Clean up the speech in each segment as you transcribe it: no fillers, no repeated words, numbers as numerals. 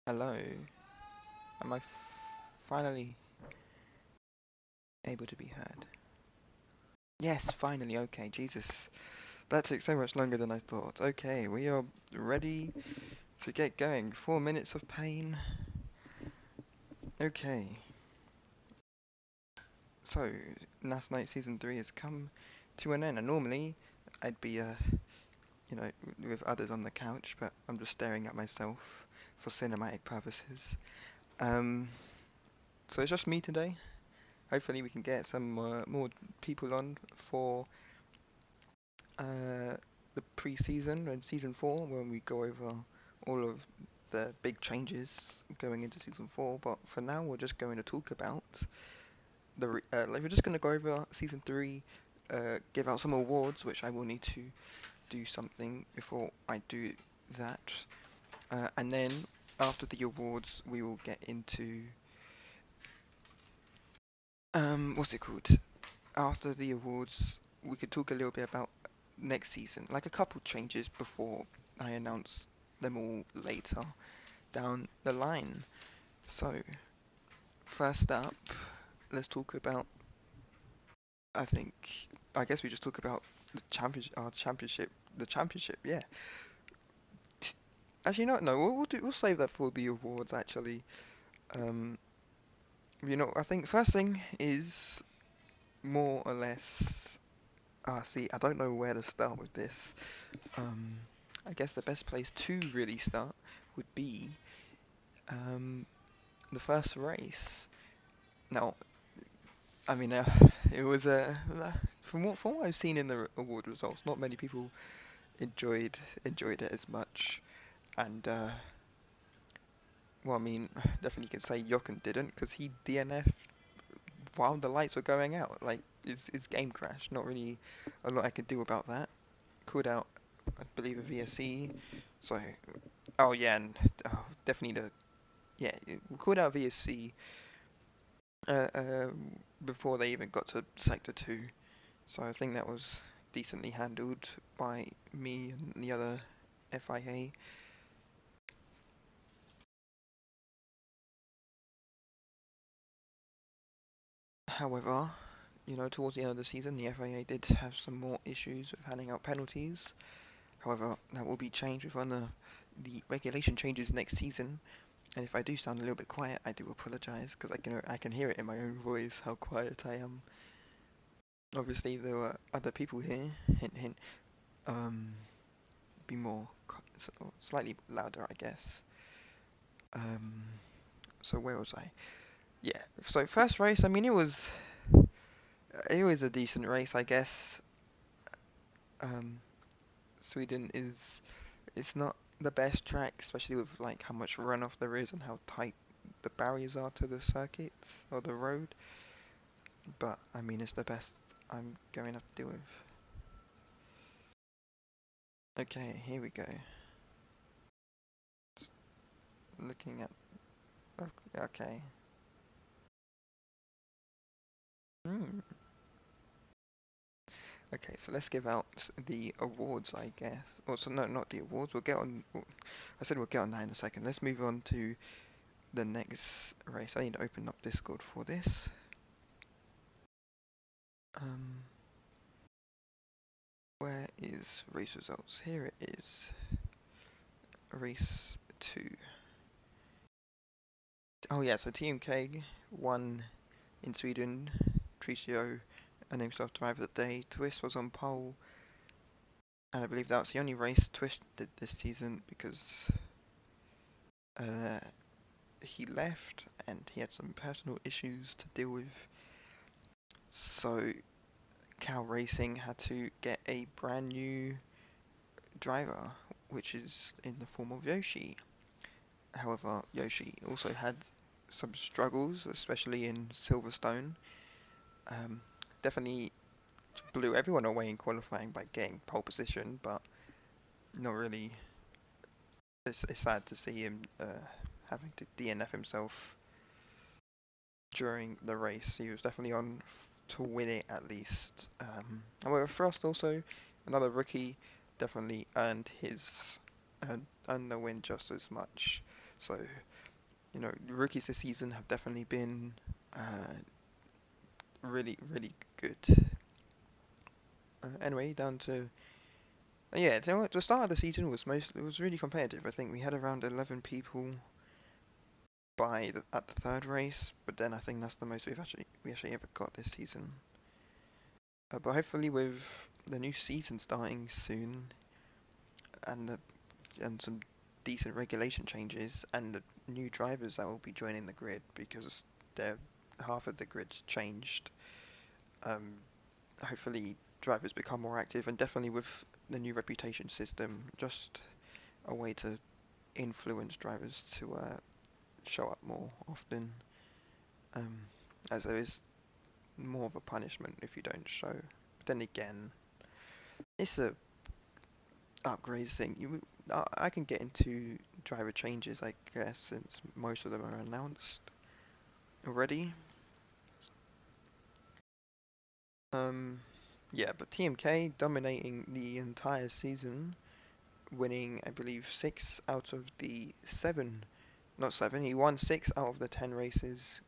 Hello. Am I finally able to be heard? Yes, finally. Okay, Jesus. That took so much longer than I thought. Okay, we are ready to get going. 4 minutes of pain. Okay, so NasNite Season 3 has come to an end. And normally, I'd be, you know, with others on the couch, but I'm just staring at myself for cinematic purposes. Um, so it's just me today. Hopefully we can get some more people on for the pre-season and season 4 when we go over all of the big changes going into season 4. But for now, we're just going to talk about like we're just going to go over season 3, give out some awards, which I will need to do something before I do that, and then after the awards, we will get into what's it called? After the awards, we could talk a little bit about next season, like a couple changes before I announce them all later down the line. So, first up, let's talk about. I think, I guess we just talk about the championship, our championship, the championship. Yeah. Actually, no. We'll save that for the awards. Actually, um, I think first thing is more or less. See, I don't know where to start with this. Um, I guess the best place to really start would be um, the first race. Now, I mean, it was from what I've seen in the award results, not many people enjoyed it as much, and well, I mean, definitely can say Jochen didn't because he DNF'd while the lights were going out. Like, his game crashed. Not really a lot I could do about that. Called out, I believe, a VSC. So, oh yeah, and definitely we called out VSC uh, uh, before they even got to Sector 2. So I think that was decently handled by me and the other FIA. However, towards the end of the season, the FIA did have some more issues with handing out penalties. However, that will be changed with when the regulation changes next season. And if I do sound a little bit quiet, I do apologise because I can hear it in my own voice how quiet I am. Obviously, there were other people here. Hint, hint. Um, be more slightly louder, I guess. Um, so where was I? Yeah. So first race, I mean, it was a decent race, I guess. Um, Sweden is it's not the best track, especially with like how much runoff there is and how tight the barriers are to the circuit or the road. But I mean, it's the best I'm going to deal with. Okay, here we go. Looking at okay. Hmm. Okay, so let's give out the awards, I guess. Also, no, not the awards. I said we'll get on that in a second. Let's move on to the next race. I need to open up Discord for this. Um, where is race results? Here it is. Race 2. Oh yeah, so TMK won in Sweden. Tricio named himself driver of the day. Twist was on pole. And I believe that was the only race Twist did this season because uh, he left and he had some personal issues to deal with. So Cow Racing had to get a brand new driver, which is in the form of Yoshi. However, Yoshi also had some struggles, especially in Silverstone. Um, Definitely blew everyone away in qualifying by getting pole position, but not really. It's sad to see him having to DNF himself during the race. He was definitely on to win it at least. However, Frost also, another rookie, definitely earned the win just as much. So, rookies this season have definitely been really, really good. Anyway, down to yeah, the start of the season it was really competitive. I think we had around 11 people at the third race, but then I think that's the most we actually ever got this season. But hopefully with the new season starting soon and some decent regulation changes and the new drivers that will be joining the grid because half of the grid's changed. Um, Hopefully drivers become more active and definitely with the new reputation system, just a way to influence drivers to show up more often, um, as there is more of a punishment if you don't show. But then again, it's a upgrades thing. I can get into driver changes, I guess, since most of them are announced already. Um, yeah, but TMK dominating the entire season, winning, I believe, 6 out of the 7. Not 7, he won 6 out of the 10 races,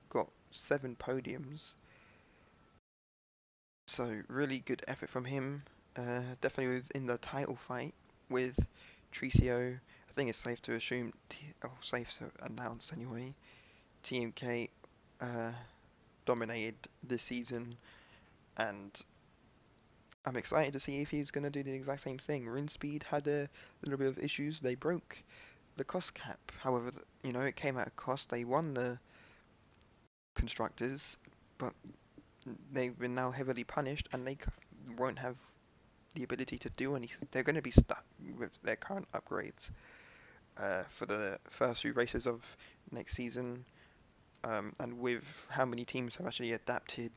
got 7 podiums. So really good effort from him. Definitely within the title fight with Tricio. I think it's safe to assume, safe to announce anyway. TMK uh, dominated this season, and I'm excited to see if he's going to do the exact same thing. Rinspeed had a little bit of issues. They broke the cost cap. However, it came at a cost. They won the constructors, but they've been now heavily punished, and they won't have the ability to do anything. They're going to be stuck with their current upgrades for the first few races of next season, and with how many teams have actually adapted.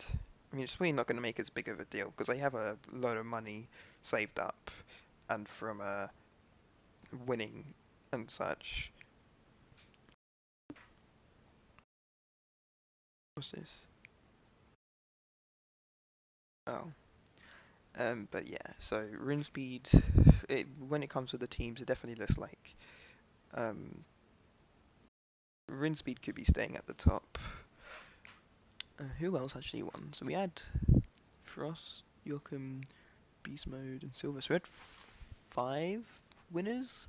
I mean, it's really not going to make as big of a deal because they have a load of money saved up and from winning and such. What's this? Oh. But yeah, so rune speed, when it comes to the teams, it definitely looks like um, rune speed could be staying at the top. Who else actually won? So we had Frost, Joachim, Beast Mode, and Silver. So we had 5 winners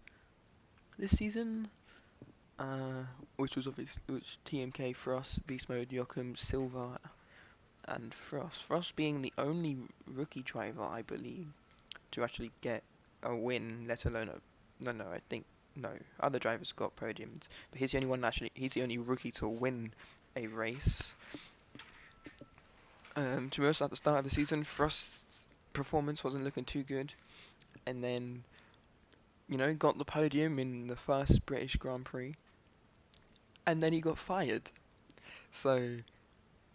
this season, which TMK, Frost, Beast Mode, Joachim, Silver, and Frost. Frost being the only rookie driver, I believe, to actually get a win, let alone no, I think no. Other drivers got podiums, but he's the only one he's the only rookie to win a race. To be honest, at the start of the season, Frost's performance wasn't looking too good, and then got the podium in the first British Grand Prix, and then he got fired. So I'm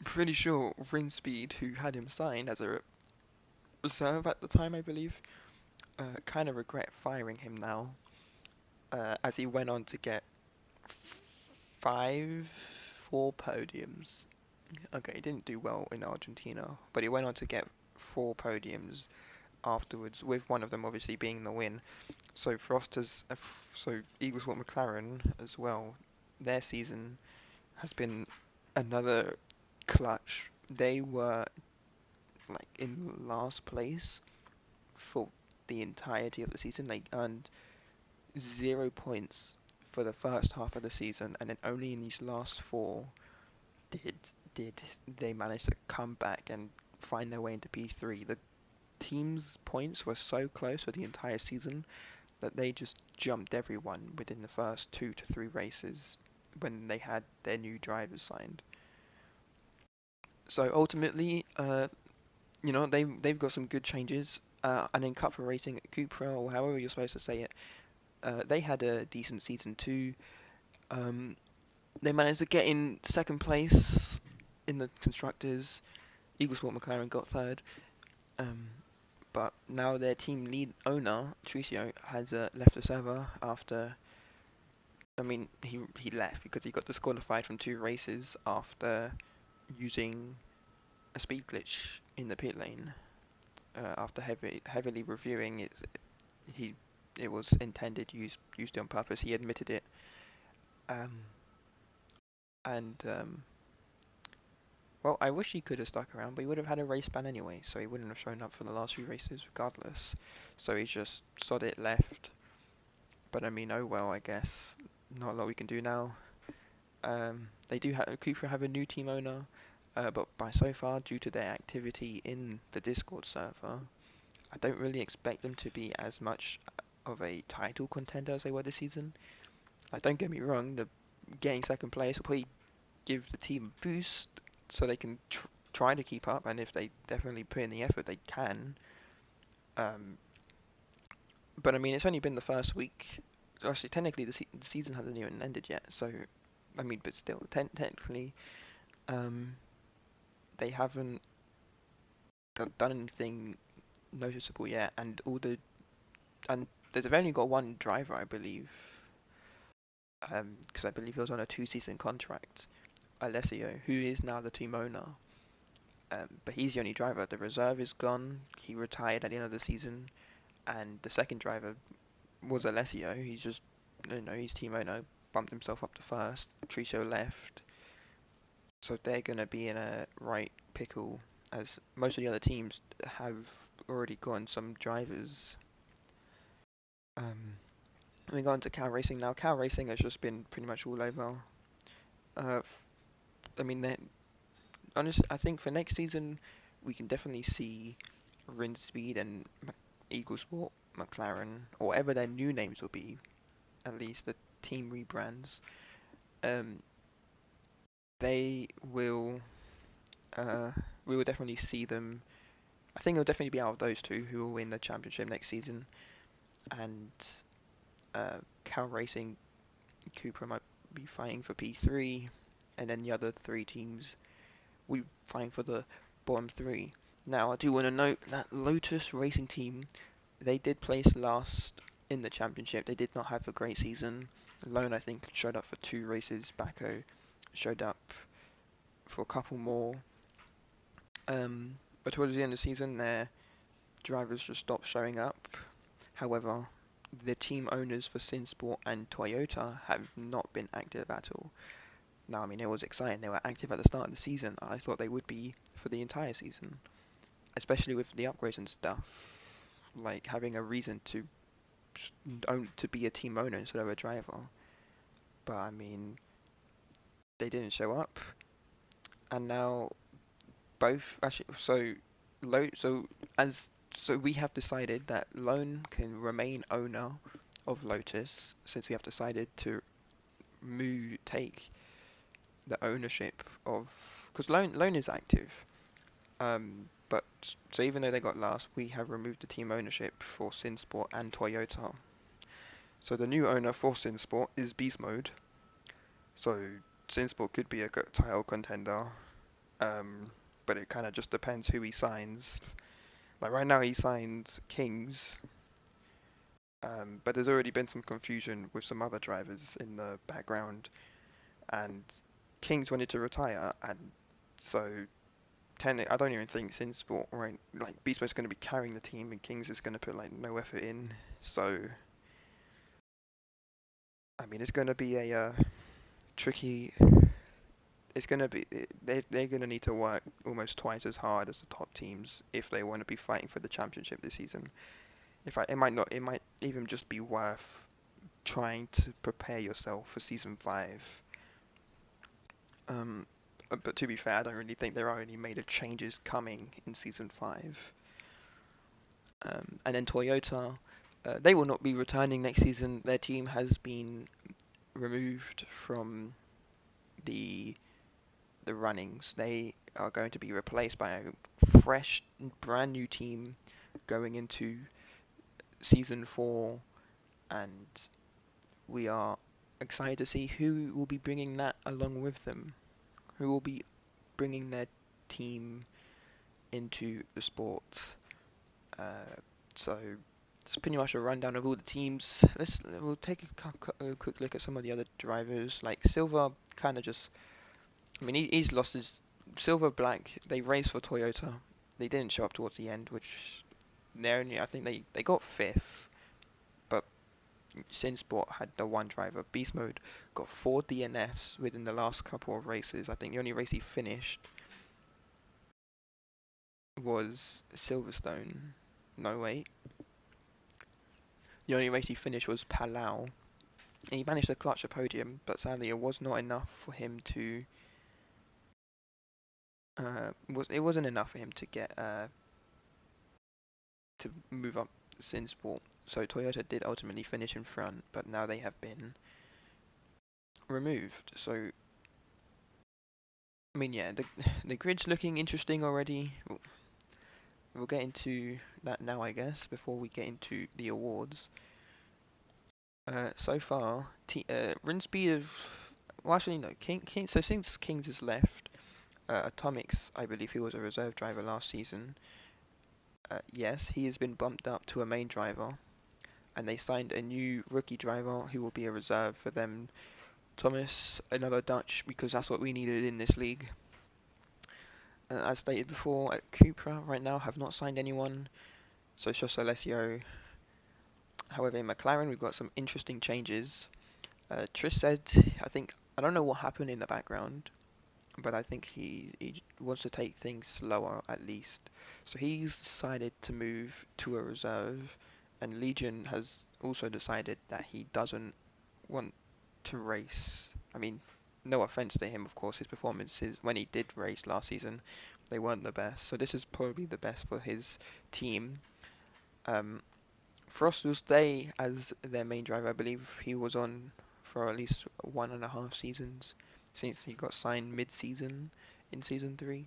pretty sure Rinspeed, who had him signed as a reserve at the time, I believe, kind of regret firing him now, as he went on to get five, 4 podiums. Okay, he didn't do well in Argentina, but he went on to get 4 podiums afterwards, with one of them obviously being the win. So so Eagles Sport McLaren as well, their season has been another clutch. They were like in last place for the entirety of the season. They earned 0 points for the first half of the season, and then only in these last 4 did did they manage to come back and find their way into P3. The team's points were so close for the entire season that they just jumped everyone within the first 2 to 3 races when they had their new drivers signed. So ultimately, they've got some good changes. And in Cup for Racing, Cupra, or however you're supposed to say it, they had a decent season too. Um, they managed to get in second place in the constructors. Eagle Sport McLaren got third. Um, but now their team lead owner, Tricio, has left the server after. I mean, he left because he got disqualified from 2 races after using a speed glitch in the pit lane. After heavily reviewing it, he it was intended used on purpose. He admitted it, Um, and well, I wish he could have stuck around, but he would have had a race ban anyway, so he wouldn't have shown up for the last few races regardless. So he just sod it left. But I mean, oh well, I guess not a lot we can do now. They do have Cooper have a new team owner, but by so far, due to their activity in the Discord server, I don't really expect them to be as much of a title contender as they were this season. Like, don't get me wrong, the getting second place will probably give the team a boost so they can try to keep up, and if they definitely put in the effort, they can. Um, but I mean, it's only been the first week. Actually, technically, the season hasn't even ended yet. So, I mean, but still, technically, um, they haven't done anything noticeable yet, and they've only got one driver, I believe, because I believe he was on a two-season contract, Alessio, who is now the team owner. But he's the only driver. The reserve is gone. He retired at the end of the season, and the second driver was Alessio. He's just, he's team owner, bumped himself up to first. Tricio left, so they're gonna be in a right pickle, as most of the other teams have already gotten some drivers. We go into cow racing now. Cow racing has just been pretty much all over. Uh, I mean, honestly, I think for next season, we can definitely see Rinspeed and Eagle Sport, McLaren, or whatever their new names will be, at least the team rebrands. Um, they will, we will definitely see them. I think it'll definitely be out of those two who will win the championship next season. And Cow Racing, Cupra might be fighting for P3, and then the other three teams will be fighting for the bottom three. Now, I do want to note that Lotus Racing Team, they did place last in the championship. They did not have a great season. Lone, I think, showed up for two races. Baco showed up for a couple more. But towards the end of the season, their drivers just stopped showing up. However, the team owners for Sinsport and Toyota have not been active at all. Now, I mean, it was exciting. They were active at the start of the season. I thought they would be for the entire season, especially with the upgrades and stuff. Like having a reason to be a team owner instead of a driver. But I mean, they didn't show up, and now both actually. So we have decided that Lone can remain owner of Lotus, since we have decided to take the ownership of, because Lone is active. But so even though they got last, we have removed the team ownership for Sinsport and Toyota. So the new owner for Sinsport is Beast Mode. So Sinsport could be a title contender, but it kind of just depends who he signs. Like right now, he signed Kings, but there's already been some confusion with some other drivers in the background, and Kings wanted to retire, and so I don't even think Sinsport, right, like Beast Mode's going to be carrying the team, and Kings is going to put like no effort in. So I mean, it's going to be a tricky. It's going to be they're going to need to work almost twice as hard as the top teams if they want to be fighting for the championship this season. It might even just be worth trying to prepare yourself for season 5. Um, but to be fair, I don't really think there are any major changes coming in season 5. And then Toyota, they will not be returning next season. Their team has been removed from the runnings. They are going to be replaced by a fresh, brand new team going into season 4, and we are excited to see who will be bringing that along with them. Who will be bringing their team into the sport. Uh, so it's pretty much a rundown of all the teams. We'll take a quick look at some of the other drivers. Like Silver, kind of just. I mean, he's lost his Silver Black. They raced for Toyota. They didn't show up towards the end, which I think they got 5th. But Sinsport had the one driver. Beast Mode got 4 DNFs within the last couple of races. I think the only race he finished was Silverstone. No, wait. The only race he finished was Palau. And he managed to clutch a podium, but sadly it was not enough for him to. It wasn't enough for him to get to move up Sinsport. So Toyota did ultimately finish in front, but now they have been removed. So I mean, yeah, the grid's looking interesting already. We'll get into that now, I guess, before we get into the awards. So far, run speed of. Well, actually, no. So since Kings has left, Atomics, I believe he was a reserve driver last season. Yes, he has been bumped up to a main driver, and they signed a new rookie driver who will be a reserve for them. Thomas, another Dutch, because that's what we needed in this league. As stated before, at Cupra right now have not signed anyone, so it's just Alessio. However, in McLaren we've got some interesting changes. Trish said, I don't know what happened in the background, but I think he wants to take things slower at least. So he's decided to move to a reserve, and Legion has also decided that he doesn't want to race. I mean, no offense to him, of course, his performances when he did race last season, they weren't the best. So this is probably the best for his team. Um, Frost will stay as their main driver. I believe he was on for at least 1.5 seasons since he got signed mid-season in season 3.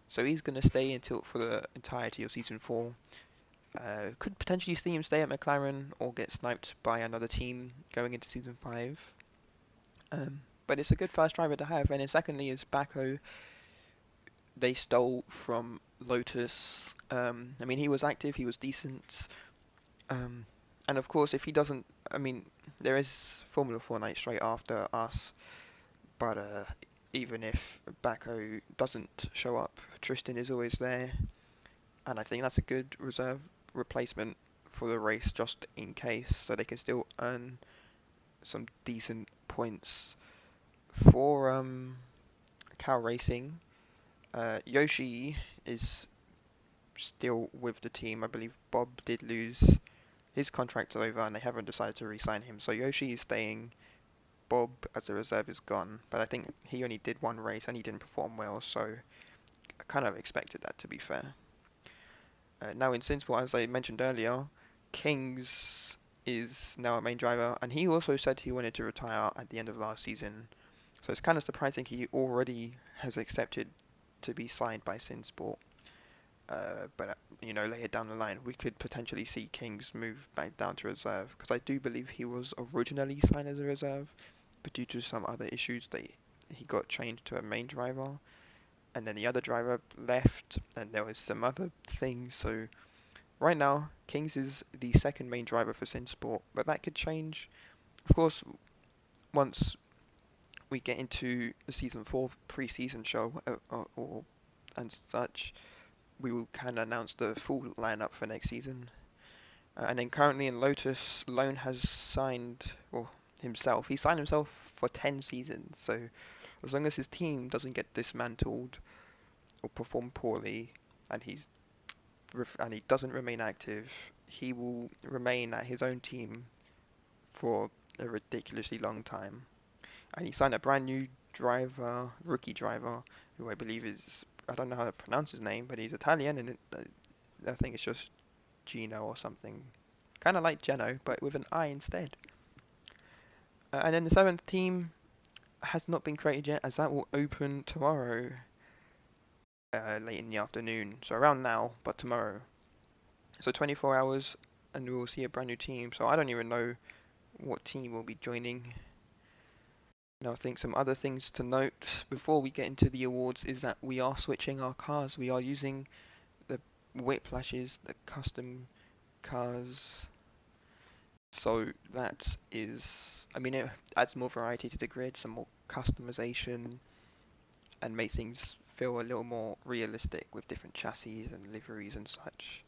So he's going to stay until for the entirety of season 4. Could potentially see him stay at McLaren or get sniped by another team going into season 5. But it's a good first driver to have. And then secondly is Baco. They stole from Lotus. I mean, he was active, he was decent. Um, and of course, if he doesn't, I mean, there is Formula 4 night straight after us, but even if Baco doesn't show up, Tristan is always there, and I think that's a good reserve replacement for the race just in case, so they can still earn some decent points. For Cow Racing, Yoshi is still with the team. I believe Bob did lose his contract's over and they haven't decided to re-sign him. So Yoshi is staying. Bob as a reserve is gone. But I think he only did one race and he didn't perform well. So I kind of expected that, to be fair. Now in Sinsport, as I mentioned earlier, Kings is now a main driver. And he also said he wanted to retire at the end of last season. So it's kind of surprising he already has accepted to be signed by Sinsport. But later down the line, we could potentially see Kings move back down to reserve because I do believe he was originally signed as a reserve, but due to some other issues, he got changed to a main driver, and then the other driver left, and there was some other things. So right now, Kings is the second main driver for Sinsport, but that could change, of course, once we get into the season 4 pre-season show or and such. We will kind of announce the full lineup for next season. And then currently in Lotus, Lone has signed, well, himself. He signed himself for 10 seasons. So as long as his team doesn't get dismantled or perform poorly, and he doesn't remain active, he will remain at his own team for a ridiculously long time. And he signed a brand new driver, rookie driver, who I believe is, I don't know how to pronounce his name, but he's Italian, and I think it's just Gino or something. Kind of like Geno, but with an I instead. And then the 7th team has not been created yet, as that will open tomorrow, late in the afternoon. So around now, but tomorrow. So 24 hours, and we will see a brand new team. So I don't even know what team will be joining. Now, I think some other things to note before we get into the awards is that we are switching our cars. We are using the whiplashes, the custom cars. So that is, I mean, it adds more variety to the grid, some more customization, and make things feel a little more realistic with different chassis and liveries and such.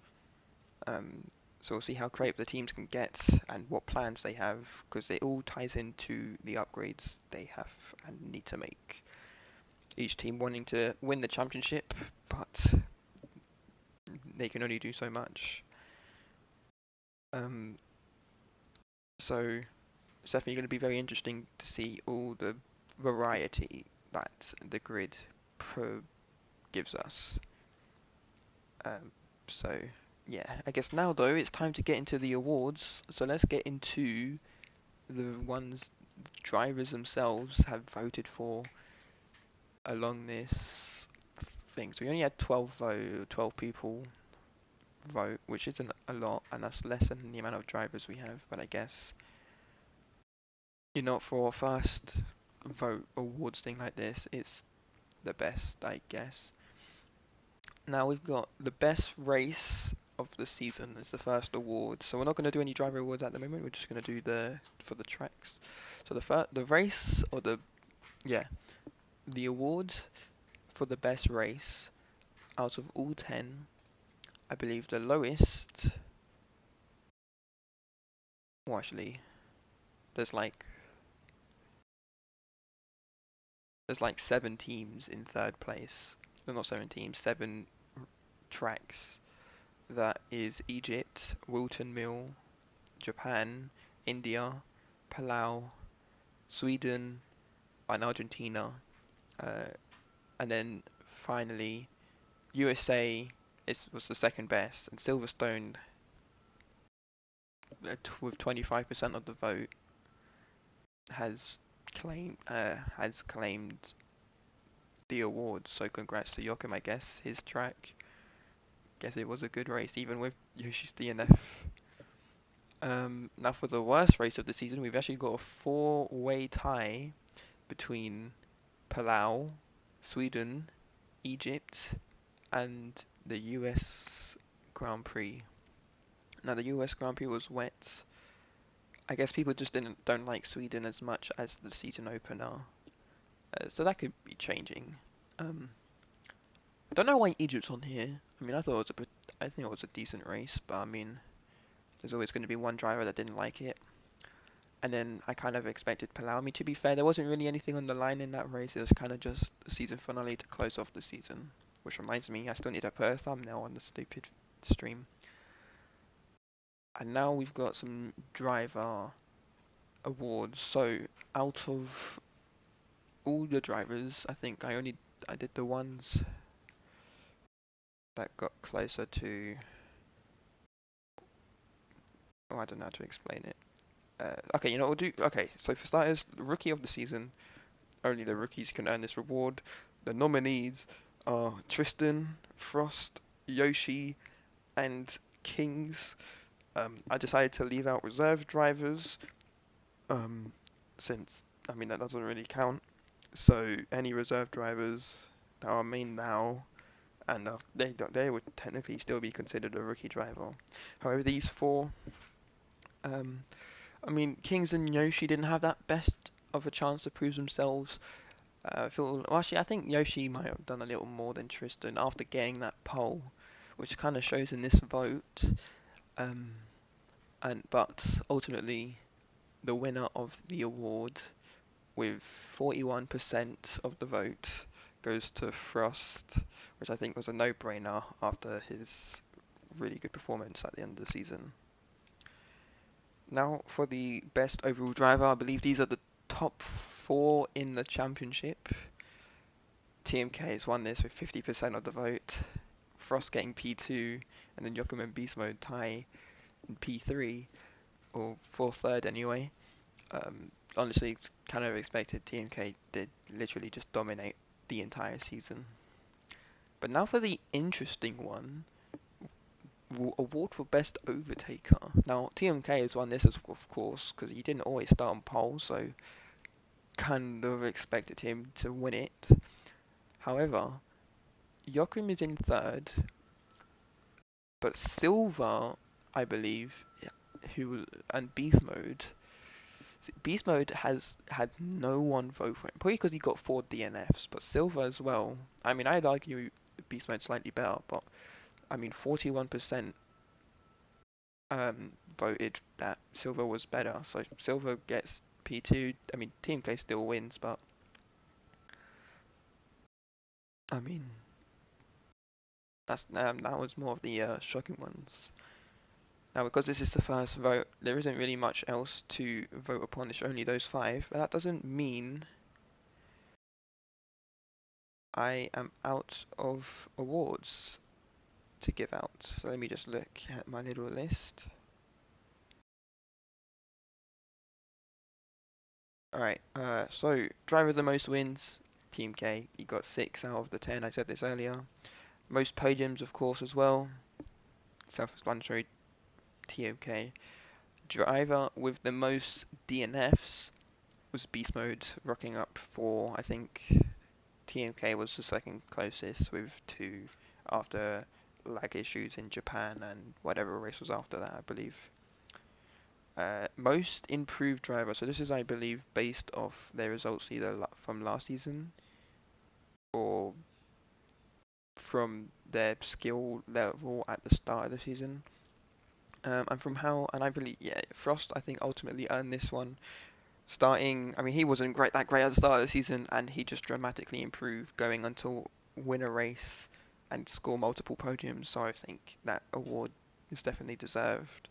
Um, So we'll see how creative the teams can get and what plans they have, because it all ties into the upgrades they have and need to make. Each team wanting to win the championship, but they can only do so much. Um, so it's definitely going to be very interesting to see all the variety that the grid pro gives us. Um, so yeah, I guess now though it's time to get into the awards. So let's get into the ones the drivers themselves have voted for along this thing. So we only had 12 people vote, which isn't a lot, and that's less than the amount of drivers we have. But I guess for a first vote awards thing like this, it's the best, I guess. Now we've got the best race of the season as the first award. So we're not going to do any driver awards at the moment. We're just going to do for the tracks. So the race or the award for the best race out of all 10, I believe the lowest. Well, actually, there's like there's like 7 teams in third place. No, not 7 teams, 7 tracks. That is Egypt, Wilton Mill, Japan, India, Palau, Sweden, and Argentina. Uh, and then finally, USA was the second best, and Silverstone, with 25% of the vote, has claimed the award. So congrats to Joachim, I guess. His track. Guess it was a good race, even with Yoshi's DNF. Now for the worst race of the season, we've actually got a four-way tie between Palau, Sweden, Egypt, and the US Grand Prix. Now the US Grand Prix was wet. I guess people just don't like Sweden as much as the season opener, so that could be changing. Um, I don't know why Egypt's on here. I mean, I think it was a decent race, but I mean, there's always going to be one driver that didn't like it. And then I kind of expected Palau. I mean, to be fair, there wasn't really anything on the line in that race. It was kind of just the season finale to close off the season. Which reminds me, I still need to put a thumbnail on the stupid stream. And now we've got some driver awards. So out of all the drivers, I think I did the ones that got closer to. Oh, I don't know how to explain it. Okay, we'll do. Okay, so for starters, rookie of the season. Only the rookies can earn this reward. The nominees are Tristan, Frost, Yoshi, and Kings. I decided to leave out reserve drivers, since I mean that doesn't really count. So any reserve drivers that are main now, and they would technically still be considered a rookie driver. However, these four, um, I mean Kings and Yoshi didn't have that best of a chance to prove themselves. Actually, I think Yoshi might have done a little more than Tristan after getting that pole, which kind of shows in this vote. Um, but ultimately, the winner of the award with 41% of the vote goes to Frost, which I think was a no-brainer after his really good performance at the end of the season. Now for the best overall driver, I believe these are the top 4 in the championship. TMK has won this with 50% of the vote, Frost getting P2, and then Joachim and Beast Mode tie in P3, or for third anyway. Honestly, it's kind of expected. TMK did literally just dominate the entire season. But now for the interesting one, award for best overtaker. Now TMK has won this, of course, because he didn't always start on pole, so kind of expected him to win it. However, Joachim is in third, but Silver, I believe, and Beast Mode. Beast Mode has had no one vote for him, probably because he got 4 DNFs, but Silver as well. I mean, I'd argue Beast Mode slightly better, but I mean, 41% voted that silver was better. So silver gets P2. I mean, Team K still wins, but I mean, that was more of the shocking ones. Now, because this is the first vote, there isn't really much else to vote upon. It's only those five, but that doesn't mean I am out of awards to give out. So let me just look at my little list. Alright, so driver of the most wins, Team K. He got 6 out of the 10. I said this earlier. Most podiums, of course, as well. Self-explanatory, TMK. Driver with the most DNFs was Beast Mode, rocking up 4. I think TMK was the second closest with 2 after lag issues in Japan and whatever race was after that, I believe. Most improved driver. So this is, I believe, based off their results either from last season or from their skill level at the start of the season. And from how, and I believe, yeah, Frost, I think, ultimately earned this one. Starting, I mean, he wasn't that great at the start of the season, and he just dramatically improved going until win a race and score multiple podiums. So I think that award is definitely deserved.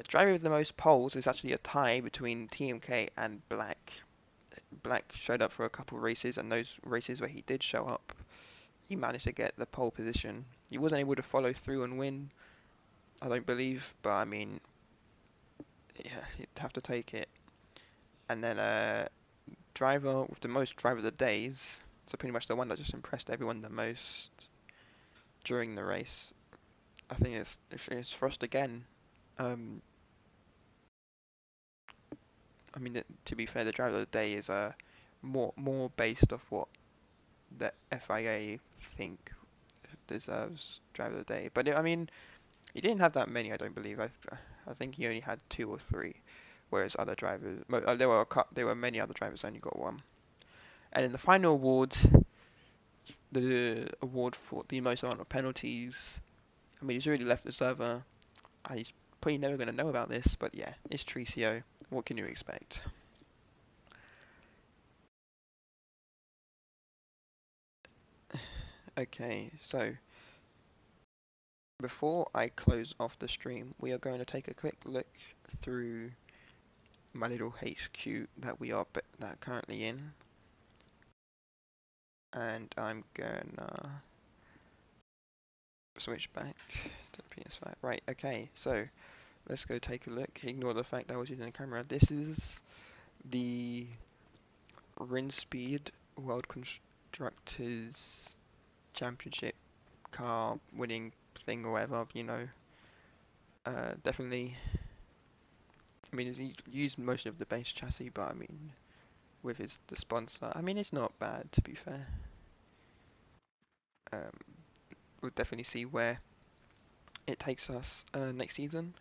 Driver with the most poles is actually a tie between TMK and Black. Black showed up for a couple of races, and those races where he did show up, he managed to get the pole position. He wasn't able to follow through and win, I don't believe, but I mean, yeah, you'd have to take it. And then driver with the most driver of the days, so pretty much the one that just impressed everyone the most during the race. I think it's Frost again. Um, I mean, to be fair, the driver of the day is more based off what the FIA think deserves driver of the day. But I mean, he didn't have that many, I don't believe. I think he only had 2 or 3, whereas other drivers, there were many other drivers only got 1. And in the final award, the award for the most amount of penalties. I mean, he's already left the server, and he's probably never going to know about this, but yeah, it's Tricio. What can you expect? Okay, so before I close off the stream, we are going to take a quick look through my little HQ that we are currently in, and I'm gonna switch back to the PS5. Right, okay, so let's go take a look. Ignore the fact that I was using the camera. This is the Rinspeed World Constructors Championship car winning thing or whatever, you know. Definitely, I mean, he used most of the base chassis, but I mean, with the sponsor, I mean, it's not bad to be fair. Um, we'll definitely see where it takes us next season.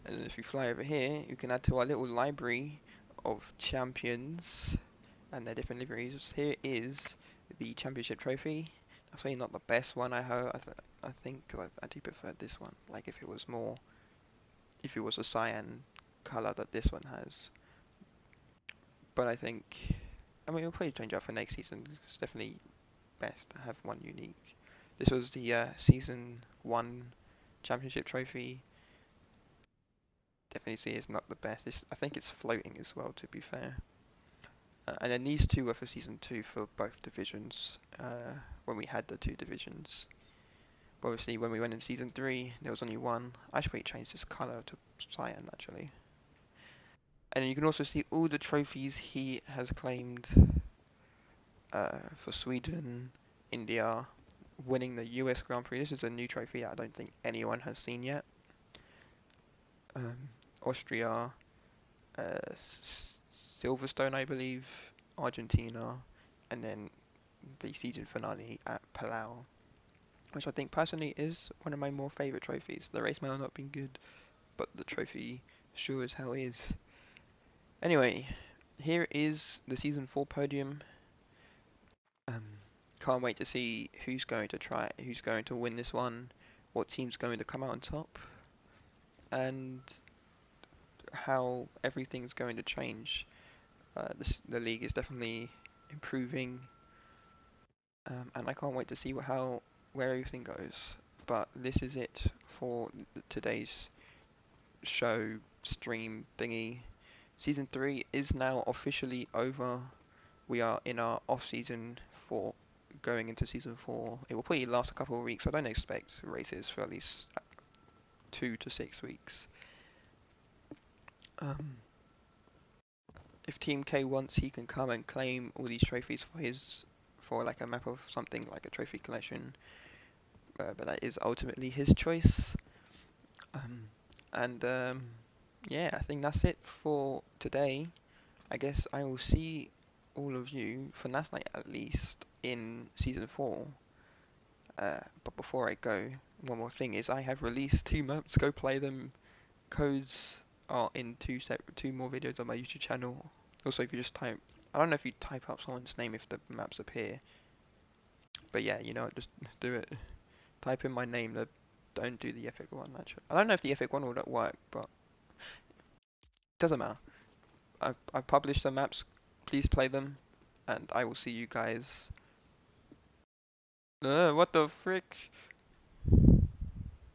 And if we fly over here, you can add to our little library of champions and their different liveries. Here is the championship trophy. That's really not the best one I heard. I think 'cause I do prefer this one. Like if it was a cyan color that this one has. But I think, I mean, we'll probably change up for next season. It's definitely best to have one unique. This was the season 1 championship trophy. Definitely see it's not the best. I think it's floating as well, to be fair. And then these two were for season 2 for both divisions, when we had the 2 divisions. But obviously when we went in season 3, there was only one. I should probably change this colour to cyan actually. And then you can also see all the trophies he has claimed for Sweden, India, winning the US Grand Prix. This is a new trophy I don't think anyone has seen yet. Austria, uh, Silverstone, I believe, Argentina, and then the season finale at Palau, which I think personally is one of my more favourite trophies. The race may have not been good, but the trophy sure as hell is. Anyway, here is the season 4 podium. Um, can't wait to see who's going to win this one, what team's going to come out on top. and how everything's going to change. The league is definitely improving, and I can't wait to see where everything goes. But this is it for today's show stream thingy. Season 3 is now officially over. We are in our off season for going into season 4. It will probably last a couple of weeks. I don't expect races for at least 2 to 6 weeks. Um, if Team K wants, he can come and claim all these trophies for like a map of something like a trophy collection. But that is ultimately his choice. Um, and yeah, I think that's it for today. I guess I will see all of you for NasNite at least in season 4. But before I go, one more thing is I have released 2 maps. Go play them. Codes are in two more videos on my YouTube channel. Also, if you just type, I don't know if you type up someone's name if the maps appear, but yeah, you know, just do it. Type in my name. Don't do the epic one. Actually, I don't know if the epic one will work, but it doesn't matter. I've published the maps. Please play them, and I will see you guys. What the frick?